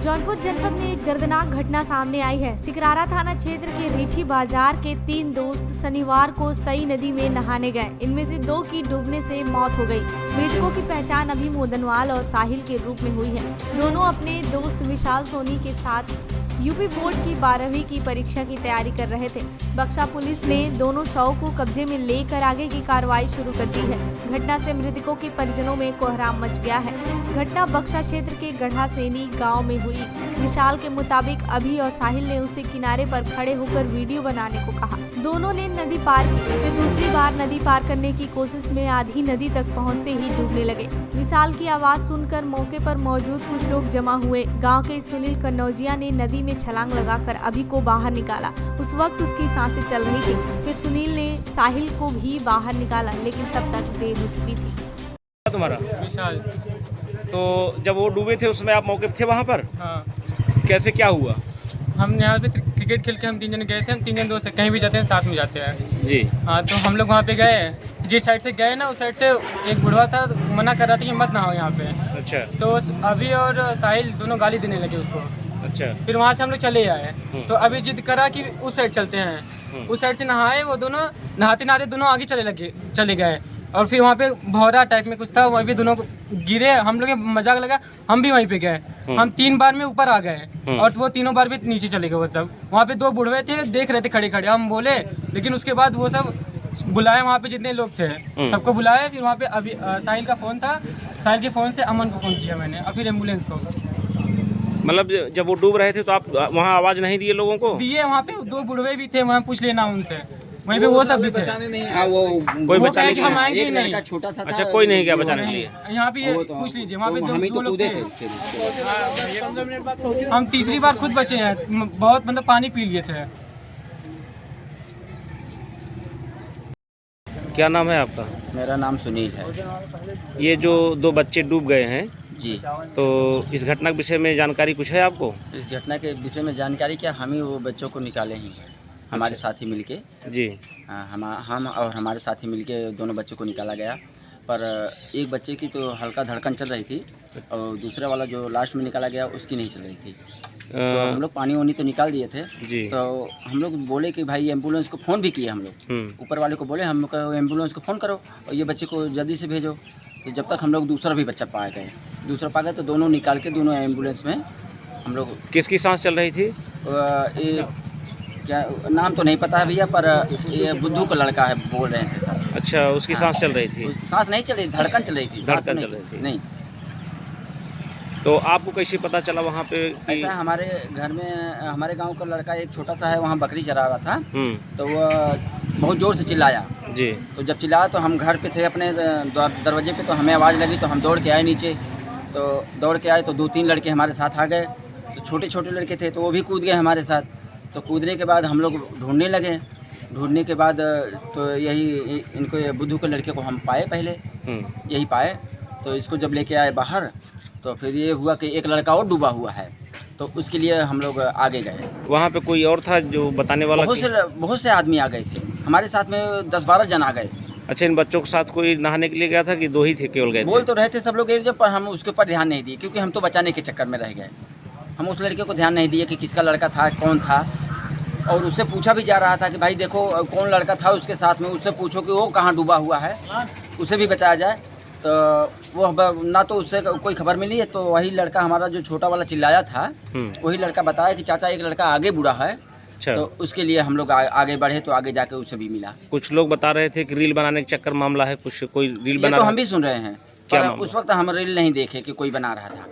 जौनपुर जनपद में एक दर्दनाक घटना सामने आई है। सिकरारा थाना क्षेत्र के रीठी बाजार के 3 दोस्त शनिवार को सई नदी में नहाने गए। इनमें से 2 की डूबने से मौत हो गई। मृतकों की पहचान अभी मोदनवाल और साहिल के रूप में हुई है। दोनों अपने दोस्त विशाल सोनी के साथ यूपी बोर्ड की 12वीं की परीक्षा की तैयारी कर रहे थे। बक्सा पुलिस ने दोनों शव को कब्जे में लेकर आगे की कार्रवाई शुरू कर दी है। घटना से मृतकों के परिजनों में कोहराम मच गया है। घटना बक्सा क्षेत्र के गढ़ा सेनी गांव में हुई। विशाल के मुताबिक अभी और साहिल ने उसे किनारे पर खड़े होकर वीडियो बनाने को कहा। दोनों ने नदी पार की, फिर दूसरी बार नदी पार करने की कोशिश में आधी नदी तक पहुंचते ही डूबने लगे। विशाल की आवाज सुनकर मौके पर मौजूद कुछ लोग जमा हुए। गांव के सुनील कन्नौजिया ने नदी में छलांग लगाकर अभी को बाहर निकाला। उस वक्त उसकी सांसें चल रही थी। फिर सुनील ने साहिल को भी बाहर निकाला, लेकिन तब तक देर हो चुकी थी। तुम्हारा विशाल। तो जब वो डूबे थे उसमें आप मौके पे थे वहाँ पर? हाँ, कैसे क्या हुआ? हम यहाँ पे क्रिकेट खेल के हम 3 जन गए थे। हम 3 जन दोस्त हैं, कहीं भी जाते हैं साथ में जाते हैं जी। हाँ, तो हम लोग वहाँ पे गए। जिस साइड से गए ना, उस साइड से एक बुढ़वा था, मना कर रहा था कि मत नहाओ यहाँ पे। अच्छा तो अभी और साहिल दोनों गाली देने लगे उसको। अच्छा। फिर वहाँ से हम लोग चले आए। तो अभी जिद करा कि उस साइड चलते हैं। उस साइड से नहाए, वो दोनों नहाते नहाते दोनों आगे चले गए। और फिर वहाँ पे भौरा टाइप में कुछ था, वहीं पे दोनों गिरे। हम लोग मजाक लगा, हम भी वहीं पे गए। हम 3 बार में ऊपर आ गए और वो तीनों बार भी नीचे चले गए। वो सब वहाँ पे 2 बुढ़वे थे, देख रहे थे खड़े खड़े। हम बोले, लेकिन उसके बाद वो सब बुलाए, वहाँ पे जितने लोग थे सबको बुलाए। फिर वहाँ पे अभी साहिल का फ़ोन था, साहिल के फ़ोन से अमन को फ़ोन किया मैंने, और फिर एम्बुलेंस को। मतलब जब वो डूब रहे थे तो आप वहाँ आवाज़ नहीं दिए लोगों को? दिए। वहाँ पे 2 बुढ़वे भी थे, वहाँ पूछ लेना उनसे। वहीं पे वो सब भी थे। कोई बचाने के हम लिए? आएंगे नहीं। छोटा सा अच्छा, कोई नहीं गया बचाने के लिए? यहाँ पे पूछ लीजिए, वहाँ पे 2 लोग थे। थे। हम तीसरी बार खुद बचे हैं, बहुत मतलब पानी पी लिए थे। क्या नाम है आपका? मेरा नाम सुनील है ये जो 2 बच्चे डूब गए हैं जी। तो इस घटना के विषय में जानकारी कुछ है आपको? इस घटना के विषय में जानकारी क्या, हम ही वो बच्चों को निकाले ही हैं, हमारे साथी मिलके जी। हम और हमारे साथी मिलके दोनों बच्चों को निकाला गया। पर एक बच्चे की तो हल्का धड़कन चल रही थी और दूसरा वाला जो लास्ट में निकाला गया उसकी नहीं चल रही थी। तो हम लोग पानी वानी तो निकाल दिए थे जी। तो हम लोग बोले कि भाई एम्बुलेंस को फ़ोन भी किए हम लोग। ऊपर वाले को बोले हम लोग एम्बुलेंस को फ़ोन करो और ये बच्चे को जल्दी से भेजो। तो जब तक हम लोग दूसरा भी बच्चा पा गए, तो दोनों निकाल के दोनों एम्बुलेंस में हम लोग। किसकी सांस चल रही थी? ये क्या नाम तो नहीं पता है भैया, पर ये बुद्धू का लड़का है बोल रहे थे सर। अच्छा, उसकी सांस चल रही थी? सांस नहीं चल रही, धड़कन चल रही थी। धड़कन चल रही थी? नहीं। तो आपको कैसे पता चला वहाँ पे ऐसा हमारे घर में हमारे गांव का लड़का एक छोटा सा है, वहाँ बकरी चरा रहा था। तो वह बहुत ज़ोर से चिल्लाया जी। तो जब चिल्लाया तो हम घर पे थे अपने दरवाजे पे, तो हमें आवाज़ लगी तो हम दौड़ के आए नीचे। तो दौड़ के आए तो 2-3 लड़के हमारे साथ आ गए। तो छोटे छोटे लड़के थे तो वो भी कूद गए हमारे साथ। तो कूदने के बाद हम लोग ढूंढने लगे। ढूंढने के बाद तो यही इनको ये बुद्धू के लड़के को हम पाए पहले, यही पाए। तो इसको जब लेके आए बाहर तो फिर ये हुआ कि एक लड़का और डूबा हुआ है, तो उसके लिए हम लोग आगे गए। वहाँ पे कोई और था जो बताने वाला? बहुत से आदमी आ गए थे हमारे साथ में, 10-12 जन आ गए। अच्छा, इन बच्चों के साथ कोई नहाने के लिए गया था कि 2 ही थे केवल गए थे? बोल तो रहे थे सब लोग एक जगह, पर हम उसके ऊपर ध्यान नहीं दिए क्योंकि हम तो बचाने के चक्कर में रह गए। हम उस लड़के को ध्यान नहीं दिए कि किसका लड़का था, कौन था। और उससे पूछा भी जा रहा था कि भाई देखो कौन लड़का था उसके साथ में, उससे पूछो कि वो कहाँ डूबा हुआ है, उसे भी बचाया जाए। तो वो ना तो उससे कोई खबर मिली है। तो वही लड़का हमारा जो छोटा वाला चिल्लाया था, वही लड़का बताया कि चाचा एक लड़का आगे बुढ़ा है। अच्छा। तो उसके लिए हम लोग आगे बढ़े तो आगे जाके उसे भी मिला। कुछ लोग बता रहे थे कि रील बनाने के चक्कर मामला है, कुछ कोई रील बना तो हम भी सुन रहे हैं, क्या पर मामला? उस वक्त हम रील नहीं देखे कि कोई बना रहा था।